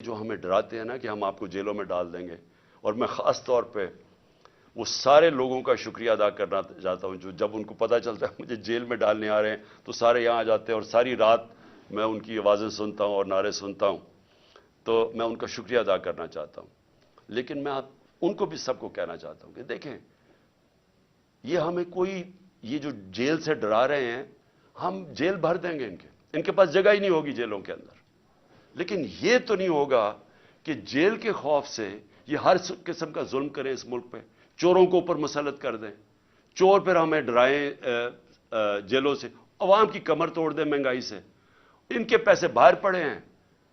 جو ہمیں ڈراتے ہیں نا کہ ہم آپ کو جیلوں میں ڈال دیں گے، اور میں خاص طور پہ وہ سارے لوگوں کا شکریہ ادا کرنا چاہتا ہوں جو جب ان کو پتہ چلتا ہے مجھے جیل میں ڈالنے آ رہے ہیں تو سارے یہاں آ جاتے ہیں اور ساری رات میں ان کی آوازیں سنتا ہوں اور نعرے سنتا ہوں، تو میں ان کا شکریہ ادا کرنا چاہتا ہوں۔ لیکن میں ان کو بھی سب کو کہنا چاہتا ہوں کہ دیکھیں، یہ ہمیں کوئی یہ جو جیل سے ڈرا رہے ہیں، ہم جیل بھر دیں گے، ان کے پاس جگہ ہی نہیں ہوگی جیلوں کے اندر، لیکن یہ تو نہیں ہوگا کہ جیل کے خوف سے یہ ہر قسم کا ظلم کریں اس ملک پہ، چوروں کو اوپر مسلط کر دیں، چور پھر ہمیں ڈرائیں جیلوں سے، عوام کی کمر توڑ دیں مہنگائی سے۔ ان کے پیسے باہر پڑے ہیں،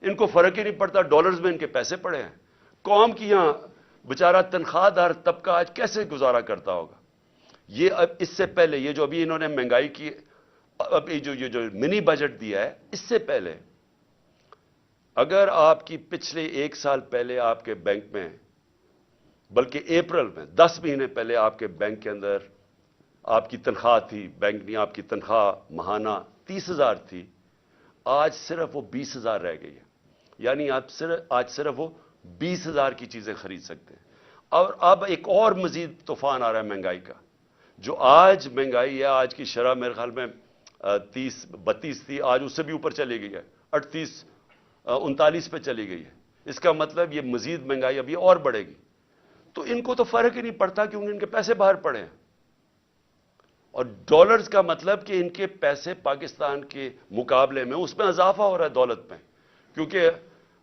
ان کو فرق ہی نہیں پڑتا، ڈالرز میں ان کے پیسے پڑے ہیں۔ قوم کی یہاں بیچارہ تنخواہ دار طبقہ آج کیسے گزارا کرتا ہوگا؟ یہ اب اس سے پہلے یہ جو ابھی انہوں نے مہنگائی کی، اب یہ جو منی بجٹ دیا ہے، اس سے پہلے اگر آپ کی پچھلے ایک سال پہلے آپ کے بینک میں، بلکہ اپریل میں 10 مہینے پہلے آپ کے بینک کے اندر آپ کی تنخواہ تھی، بینک نے آپ کی تنخواہ ماہانہ 30,000 تھی، آج صرف وہ 20,000 رہ گئی ہے۔ یعنی آج صرف وہ 20,000 کی چیزیں خرید سکتے ہیں۔ اور اب ایک اور مزید طوفان آ رہا ہے مہنگائی کا، جو آج مہنگائی ہے، آج کی شرح میرے خیال میں 32 تھی، آج اس سے بھی اوپر چلی گئی ہے، 39 پہ چلی گئی ہے۔ اس کا مطلب یہ مزید مہنگائی اب یہ اور بڑھے گی۔ تو ان کو تو فرق ہی نہیں پڑتا کیونکہ ان کے پیسے باہر پڑے ہیں، اور ڈالرز کا مطلب کہ ان کے پیسے پاکستان کے مقابلے میں اس میں اضافہ ہو رہا ہے دولت میں، کیونکہ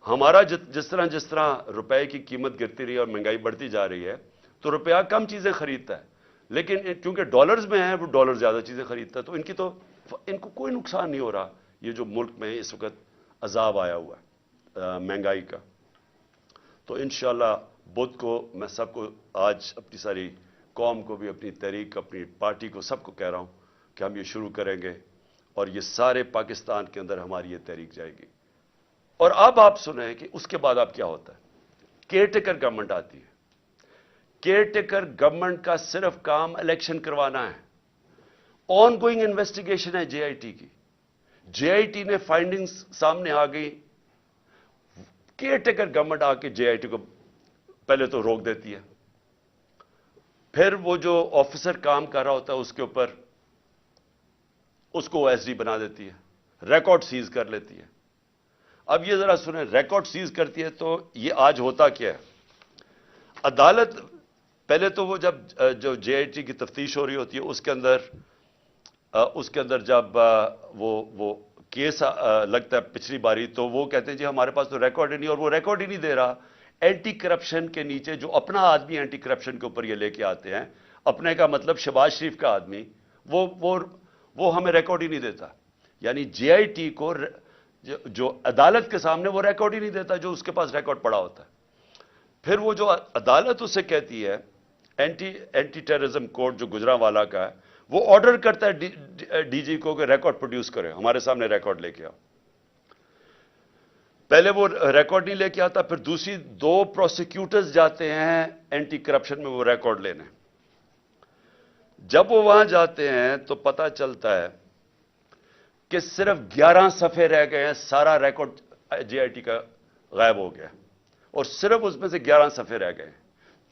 ہمارا جس طرح روپے کی قیمت گرتی رہی ہے اور مہنگائی بڑھتی جا رہی ہے تو روپیہ کم چیزیں خریدتا ہے، لیکن کیونکہ ڈالرز میں ہے وہ ڈالر زیادہ چیزیں خریدتا ہے، تو ان کو کوئی نقصان نہیں ہو رہا۔ یہ جو ملک میں اس وقت عذاب آیا ہوا ہے مہنگائی کا، تو انشاءاللہ بدھ کو میں سب کو آج اپنی ساری قوم کو بھی، اپنی تحریک، اپنی پارٹی کو، سب کو کہہ رہا ہوں کہ ہم یہ شروع کریں گے اور یہ سارے پاکستان کے اندر ہماری یہ تحریک جائے گی۔ اور اب آپ سنیں کہ اس کے بعد اب کیا ہوتا ہے۔ کیئر ٹیکر گورنمنٹ آتی ہے۔ کیئر ٹیکر گورنمنٹ کا صرف کام الیکشن کروانا ہے۔ آن گوئنگ انویسٹیگیشن ہے جے آئی ٹی کی، جے آئی ٹی نے فائنڈنگز سامنے آ گئی، کیئر ٹیکر گورنمنٹ آ کے جے آئی ٹی کو پہلے تو روک دیتی ہے، پھر وہ جو آفیسر کام کر رہا ہوتا ہے اس کے اوپر اس کو ایس ڈی بنا دیتی ہے، ریکارڈ سیز کر لیتی ہے۔ اب یہ ذرا سنیں، ریکارڈ سیز کرتی ہے تو یہ آج ہوتا کیا ہے؟ عدالت پہلے تو وہ جو جے آئی ٹی کی تفتیش ہو رہی ہوتی ہے اس کے اندر جب وہ کیس لگتا ہے پچھلی باری، تو وہ کہتے ہیں جی ہمارے پاس تو ریکارڈ ہی نہیں، اور وہ ریکارڈ ہی نہیں دے رہا۔ اینٹی کرپشن کے نیچے جو اپنا آدمی اینٹی کرپشن کے اوپر یہ لے کے آتے ہیں، اپنے کا مطلب شہباز شریف کا آدمی، وہ ہمیں ریکارڈ ہی نہیں دیتا۔ یعنی جے آئی ٹی کو جو عدالت کے سامنے وہ ریکارڈ ہی نہیں دیتا جو اس کے پاس ریکارڈ پڑا ہوتا ہے۔ پھر وہ جو عدالت اسے کہتی ہے، اینٹی ٹیررزم کورٹ جو گجرانوالہ کا ہے، وہ آرڈر کرتا ہے ڈی جی کو کہ ریکارڈ پروڈیوس کرے، ہمارے سامنے ریکارڈ لے کے آؤ۔ پہلے وہ ریکارڈ نہیں لے کے آتا، پھر دوسری 2 پروسیکیوٹرز جاتے ہیں اینٹی کرپشن میں وہ ریکارڈ لینے۔ جب وہ وہاں جاتے ہیں تو پتہ چلتا ہے کہ صرف 11 صفحے رہ گئے ہیں، سارا ریکارڈ جے آئی ٹی کا غائب ہو گیا، اور صرف اس میں سے 11 صفحے رہ گئے ہیں،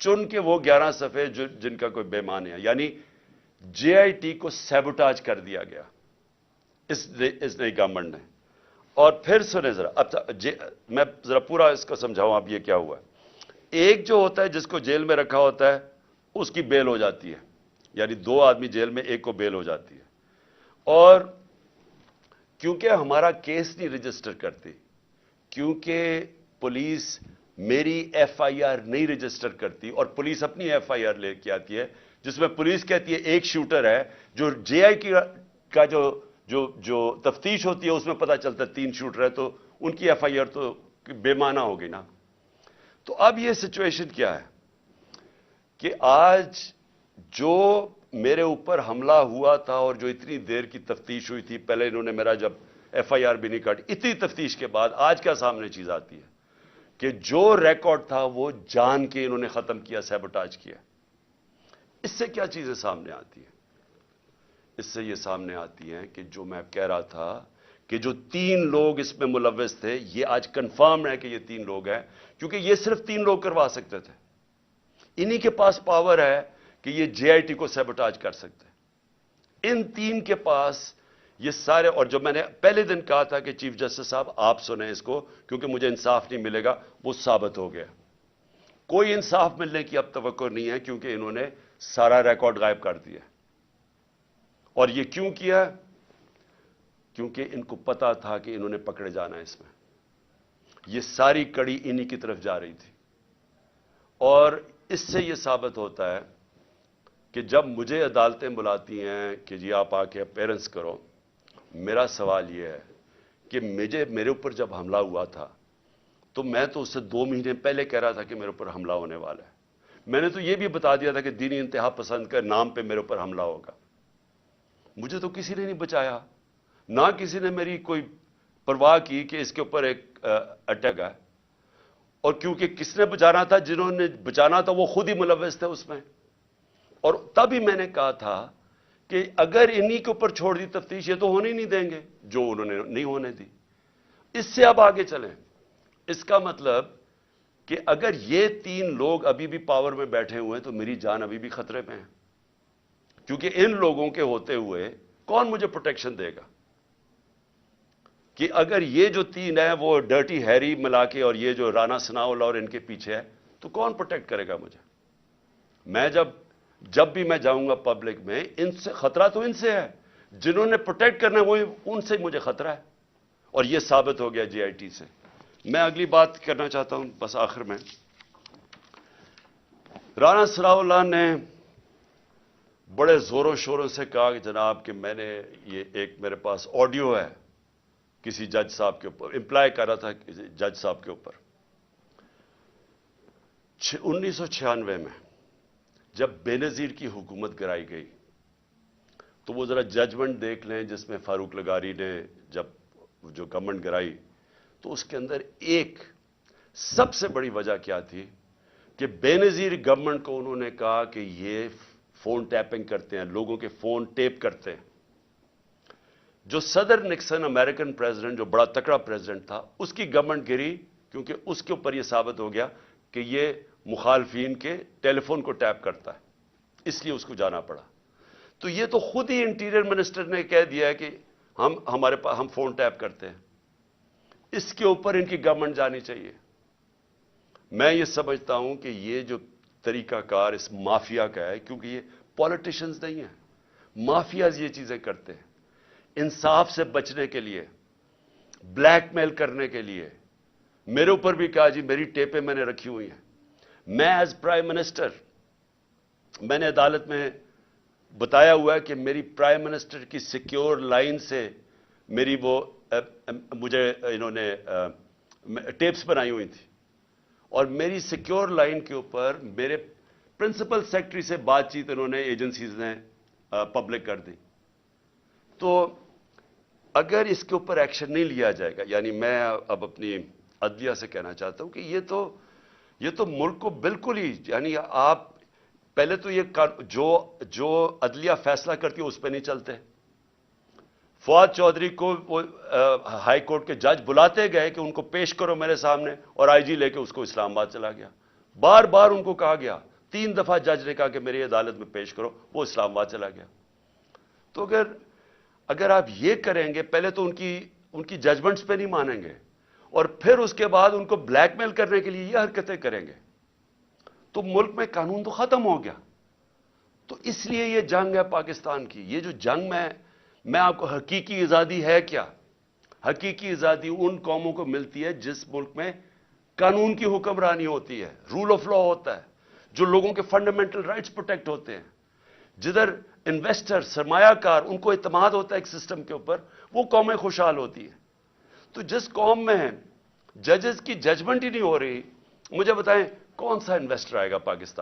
چن کے وہ 11 صفحے جن کا کوئی بے معنی ہے۔ یعنی جے آئی ٹی کو سیبوٹاج کر دیا گیا اس نئی گورنمنٹ نے۔ اور پھر سنیں ذرا، اب میں ذرا پورا اس کو سمجھاؤں اب یہ کیا ہوا ہے۔ ایک جو ہوتا ہے جس کو جیل میں رکھا ہوتا ہے اس کی بیل ہو جاتی ہے، یعنی 2 آدمی جیل میں، ایک کو بیل ہو جاتی ہے۔ اور کیونکہ ہمارا کیس نہیں رجسٹر کرتی، کیونکہ پولیس میری ایف آئی آر نہیں رجسٹر کرتی، اور پولیس اپنی ایف آئی آر لے کے آتی ہے جس میں پولیس کہتی ہے ایک شوٹر ہے، جو جے آئی کا جو تفتیش ہوتی ہے اس میں پتہ چلتا ہے 3 شوٹر ہے، تو ان کی ایف آئی آر تو بے معنی ہوگی نا۔ تو اب یہ سچویشن کیا ہے کہ آج جو میرے اوپر حملہ ہوا تھا اور جو اتنی دیر کی تفتیش ہوئی تھی، پہلے انہوں نے میرا جب ایف آئی آر بھی نہیں کاٹی، اتنی تفتیش کے بعد آج کیا سامنے چیز آتی ہے کہ جو ریکارڈ تھا وہ جان کے انہوں نے ختم کیا، سیبوٹاج کیا۔ اس سے کیا چیزیں سامنے آتی ہیں؟ اس سے یہ سامنے آتی ہیں کہ جو میں کہہ رہا تھا کہ جو 3 لوگ اس میں ملوث تھے، یہ آج کنفرم ہے کہ یہ 3 لوگ ہیں، کیونکہ یہ صرف 3 لوگ کروا سکتے تھے. انہی کے پاس پاور ہے کہ یہ جے آئی ٹی کو سیبوٹاج کر سکتے ہیں. ان 3 کے پاس یہ سارے، اور جو میں نے پہلے دن کہا تھا کہ چیف جسٹس صاحب آپ سنیں اس کو کیونکہ مجھے انصاف نہیں ملے گا، وہ ثابت ہو گیا. کوئی انصاف ملنے کی اب توقع نہیں ہے کیونکہ انہوں نے سارا ریکارڈ غائب کر دیا. اور یہ کیوں کیا؟ کیونکہ ان کو پتا تھا کہ انہوں نے پکڑے جانا ہے. اس میں یہ ساری کڑی انہی کی طرف جا رہی تھی. اور اس سے یہ ثابت ہوتا ہے کہ جب مجھے عدالتیں بلاتی ہیں کہ جی آپ آ کے اپیرنس کرو، میرا سوال یہ ہے کہ میرے اوپر جب حملہ ہوا تھا تو میں تو اس سے 2 مہینے پہلے کہہ رہا تھا کہ میرے اوپر حملہ ہونے والا ہے. میں نے تو یہ بھی بتا دیا تھا کہ دینی انتہا پسند کے نام پہ میرے اوپر حملہ ہوگا. مجھے تو کسی نے نہیں بچایا، نہ کسی نے میری کوئی پرواہ کی کہ اس کے اوپر ایک اٹیک ہے. اور کیونکہ کس نے بچانا تھا، جنہوں نے بچانا تھا وہ خود ہی ملوث تھے اس میں. اور تب ہی میں نے کہا تھا کہ اگر انہی کے اوپر چھوڑ دی تفتیش، یہ تو ہونے نہیں دیں گے جو انہوں نے نہیں ہونے دی. اس سے اب آگے چلیں. اس کا مطلب کہ اگر یہ 3 لوگ ابھی بھی پاور میں بیٹھے ہوئے ہیں تو میری جان ابھی بھی خطرے میں ہے، کیونکہ ان لوگوں کے ہوتے ہوئے کون مجھے پروٹیکشن دے گا؟ کہ اگر یہ جو 3 ہیں وہ ڈرٹی ہیری ملا کے اور یہ جو رانا ثناءاللہ اور ان کے پیچھے ہے تو کون پروٹیکٹ کرے گا مجھے؟ میں جب بھی میں جاؤں گا پبلک میں، ان سے خطرہ تو ان سے ہے، جنہوں نے پروٹیکٹ کرنا ہے وہ ان سے مجھے خطرہ ہے. اور یہ ثابت ہو گیا جے آئی ٹی سے. میں اگلی بات کرنا چاہتا ہوں بس آخر میں. رانا ثناءاللہ نے بڑے زوروں شوروں سے کہا کہ جناب کہ میں نے یہ ایک میرے پاس آڈیو ہے کسی جج صاحب کے اوپر، امپلائی کر رہا تھا جج صاحب کے اوپر. 1996 میں جب بے نظیر کی حکومت گرائی گئی تو وہ ذرا ججمنٹ دیکھ لیں جس میں فاروق لغاری نے جب جو گورنمنٹ گرائی تو اس کے اندر ایک سب سے بڑی وجہ کیا تھی کہ بے نظیر گورنمنٹ کو انہوں نے کہا کہ یہ فون ٹیپنگ کرتے ہیں، لوگوں کے فون ٹیپ کرتے ہیں. جو صدر نکسن امریکن پریزیڈنٹ، جو بڑا تکڑا پریزیڈنٹ تھا، اس کی گورنمنٹ گری کیونکہ اس کے اوپر یہ ثابت ہو گیا کہ یہ مخالفین کے ٹیلی فون کو ٹیپ کرتا ہے، اس لیے اس کو جانا پڑا. تو یہ تو خود ہی انٹیریئر منسٹر نے کہہ دیا ہے کہ ہمارے پاس ہم فون ٹیپ کرتے ہیں. اس کے اوپر ان کی گورنمنٹ جانی چاہیے. میں یہ سمجھتا ہوں کہ یہ جو طریقہ کار اس مافیا کا ہے، کیونکہ یہ پولیٹیشنز نہیں ہیں، مافیاز یہ چیزیں کرتے ہیں انصاف سے بچنے کے لیے، بلیک میل کرنے کے لیے. میرے اوپر بھی کہا جی میری ٹیپیں میں نے رکھی ہوئی ہیں. میں ایز پرائم منسٹر، میں نے عدالت میں بتایا ہوا ہے کہ میری پرائم منسٹر کی سیکیور لائن سے میری وہ مجھے انہوں نے ٹیپس بنائی ہوئی تھی، اور میری سیکیور لائن کے اوپر میرے پرنسپل سیکرٹری سے بات چیت انہوں نے ایجنسیز نے پبلک کر دی. تو اگر اس کے اوپر ایکشن نہیں لیا جائے گا، یعنی میں اب اپنی عدلیہ سے کہنا چاہتا ہوں کہ یہ تو ملک کو بالکل ہی، یعنی آپ پہلے تو یہ جو عدلیہ فیصلہ کرتی ہے اس پہ نہیں چلتے. فواد چودھری کو وہ ہائی کورٹ کے جج بلاتے گئے کہ ان کو پیش کرو میرے سامنے، اور آئی جی لے کے اس کو اسلام آباد چلا گیا. بار بار ان کو کہا گیا، 3 دفعہ جج نے کہا کہ میری عدالت میں پیش کرو، وہ اسلام آباد چلا گیا. تو اگر آپ یہ کریں گے، پہلے تو ان کی ججمنٹس پہ نہیں مانیں گے، اور پھر اس کے بعد ان کو بلیک میل کرنے کے لیے یہ حرکتیں کریں گے، تو ملک میں قانون تو ختم ہو گیا. تو اس لیے یہ جنگ ہے پاکستان کی. یہ جو جنگ میں آپ کو حقیقی آزادی ہے کیا؟ حقیقی آزادی ان قوموں کو ملتی ہے جس ملک میں قانون کی حکمرانی ہوتی ہے، رول آف لا ہوتا ہے، جو لوگوں کے فنڈامنٹل رائٹس پروٹیکٹ ہوتے ہیں، جدھر انویسٹر، سرمایہ کار، ان کو اعتماد ہوتا ہے ایک سسٹم کے اوپر، وہ قومیں خوشحال ہوتی ہیں. تو جس قوم میں ججز کی ججمنٹ ہی نہیں ہو رہی، مجھے بتائیں کون سا انویسٹر آئے گا پاکستان؟